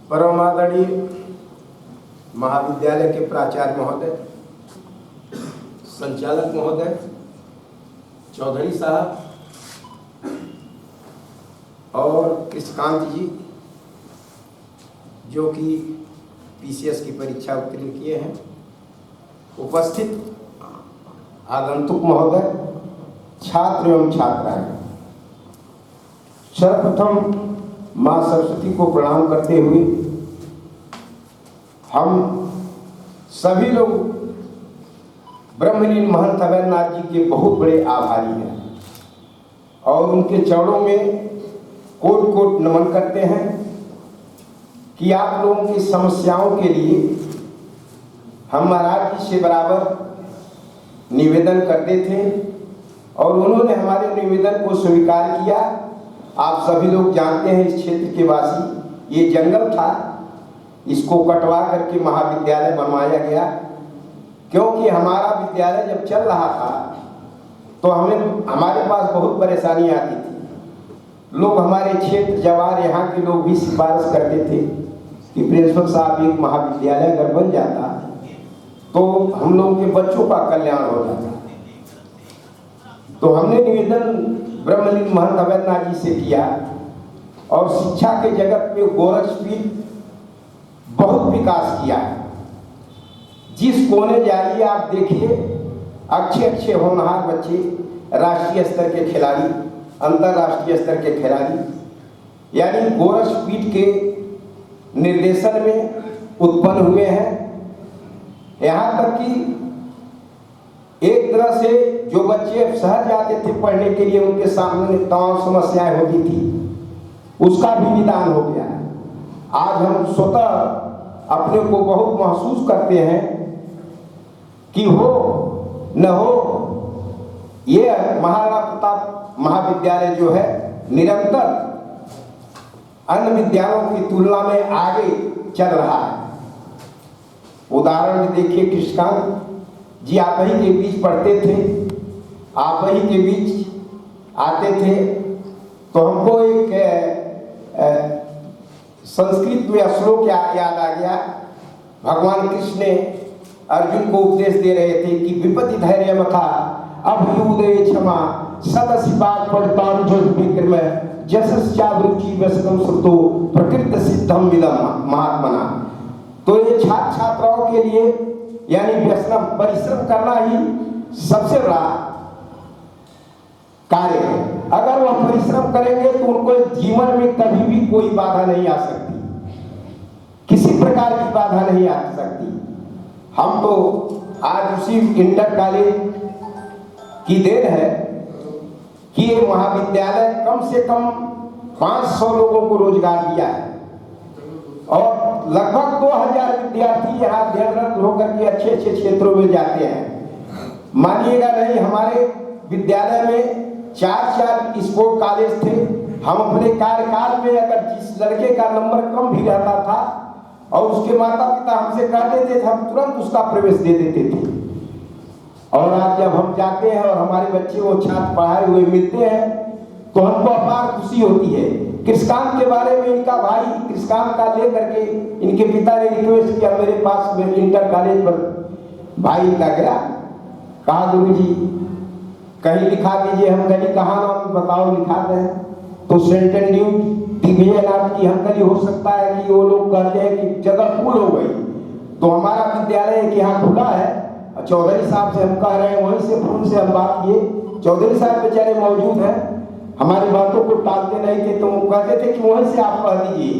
परमादरणीय महाविद्यालय के प्राचार्य महोदय, संचालक महोदय, चौधरी साहब और कृष्णकांत जी जो कि पीसीएस की परीक्षा उत्तीर्ण किए हैं, उपस्थित आगंतुक महोदय, छात्र एवं छात्राएं, सर्वप्रथम माँ सरस्वती को प्रणाम करते हुए हम सभी लोग ब्रह्मलीन महंत अवैधनाथ जी के बहुत बड़े आभारी हैं और उनके चरणों में कोट कोट नमन करते हैं कि आप लोगों की समस्याओं के लिए हम महाराज जी से बराबर निवेदन करते थे और उन्होंने हमारे निवेदन को स्वीकार किया। आप सभी लोग जानते हैं, इस क्षेत्र के वासी, ये जंगल था, इसको कटवा करके महाविद्यालय बनवाया गया, क्योंकि हमारा विद्यालय जब चल रहा था तो हमारे पास बहुत परेशानी आती थी। लोग हमारे क्षेत्र जवार यहाँ के लोग भी सिफारिश करते थे कि प्रिंसिपल साहब एक महाविद्यालय अगर बन जाता तो हम लोगों के बच्चों का कल्याण हो जाता। तो हमने निवेदन ब्रह्मलीन महंत अवैधनाथ जी से किया और शिक्षा के जगत में गोरक्षपीठ बहुत विकास किया है। जिस कोने जाइए आप देखिए, अच्छे अच्छे होनहार बच्चे, राष्ट्रीय स्तर के खिलाड़ी, अंतर्राष्ट्रीय स्तर के खिलाड़ी, यानी गोरक्षपीठ के निर्देशन में उत्पन्न हुए हैं। यहाँ तक कि एक तरह से जो बच्चे शहर जाते थे पढ़ने के लिए, उनके सामने तमाम समस्याएं होती थी, उसका भी निदान हो गया है। आज हम स्वतः अपने को बहुत महसूस करते हैं कि हो न हो, ये महाराणा प्रताप महाविद्यालय जो है निरंतर अन्य विद्यालयों की तुलना में आगे चल रहा है। उदाहरण देखिए, कृष्णकांत जी आप ही के बीच पढ़ते थे, आप ही के बीच आते थे, तो हमको एक संस्कृत में श्लोक याद आ गया। भगवान कृष्ण ने अर्जुन को उपदेश दे रहे थे कि विपत्ति धैर्य मथा अभ्युदय क्षमा सदसिपात पढ़ताम जो विक्रम जसस्यावृचि व्यसनम श्रुतो प्रकृत सिद्धम विदम महात्मना। तो ये छात्र छात्राओं के लिए यानी व्यसनम परिश्रम करना ही सबसे बड़ा कार्य है। अगर वह परिश्रम करेंगे तो उनको जीवन में कभी भी कोई बाधा नहीं आ सकती, किसी प्रकार की बाधा नहीं आ सकती। हम तो आज उसी इंटर कॉलेज की देन है कि ये महाविद्यालय कम से कम 500 लोगों को रोजगार दिया है और लगभग 2000 विद्यार्थी यहाँ अध्ययनरत होकर के अच्छे अच्छे क्षेत्रों में जाते हैं। मानिएगा नहीं, हमारे विद्यालय में 4 स्पोर्ट कॉलेज थे। हम अपने कार्यकाल में अगर जिस लड़के का नंबर कम भी रहता था और उसके माता पिता हमसे कहते थे, हम तुरंत उसका प्रवेश दे देते थे। और आज जब हम जाते हैं और हमारे बच्चे वो छात्र पढ़ाए हुए मिलते हैं तो हमको अपार खुशी होती है। कृष्णकांत के बारे में इनका भाई कृष्णकांत का लेकर के इनके पिता ने रिक्वेस्ट किया मेरे पास, मेरे इंटर कॉलेज पर भाई इनका गया, कहा गुरुजी कहीं लिखा दीजिए। हम कहीं कहाँ नाम बताओ, लिखा दें तो सेंटेन ड्यूट दिव्यनाथ की हम कहीं हो सकता है कि वो लोग कहते हैं कि जगह फुल हो गई। तो हमारा विद्यालय एक यहाँ खुला है, चौधरी साहब से हम कह रहे हैं, वहीं से फोन से हम बात किए, चौधरी साहब बेचारे मौजूद हैं, हमारी बातों को टालते नहीं थे। तो वो कहते थे कि वहीं से आप कह दीजिए,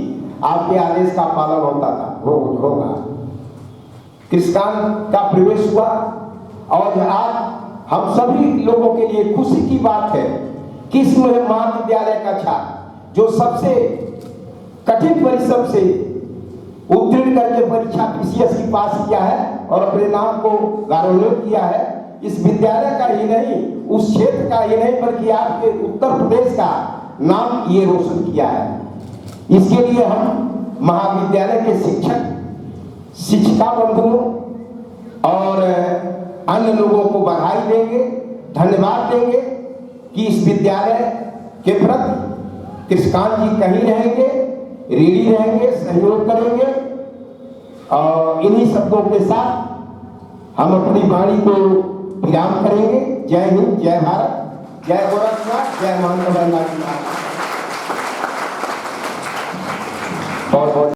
आपके आदेश का पालन होता था, होगा। कृष्णकांत का प्रवेश हुआ और आज हम सभी लोगों के लिए खुशी की बात है कि इस महाविद्यालय का छात्र जो सबसे कठिन परिश्रम से उत्तीर्ण करके परीक्षा पीसीएस की पास किया है और अपने नाम को गौरवान्वित किया है, इस विद्यालय का ही नहीं, उस क्षेत्र का ही नहीं, बल्कि आपके उत्तर प्रदेश का नाम ये रोशन किया है। इसके लिए हम महाविद्यालय के शिक्षक, शिक्षिका बंधुओं और अन्य लोगों को बधाई देंगे, धन्यवाद देंगे कि इस विद्यालय के प्रति कृष्णकांत जी कहीं रहेंगे रेडी रहेंगे, सहयोग करेंगे। और इन्हीं शब्दों के साथ हम अपनी वाणी को विराम करेंगे। जय हिंद, जय भारत, जय गोरखनाथ, जय महानगर नाथ। बहुत बहुत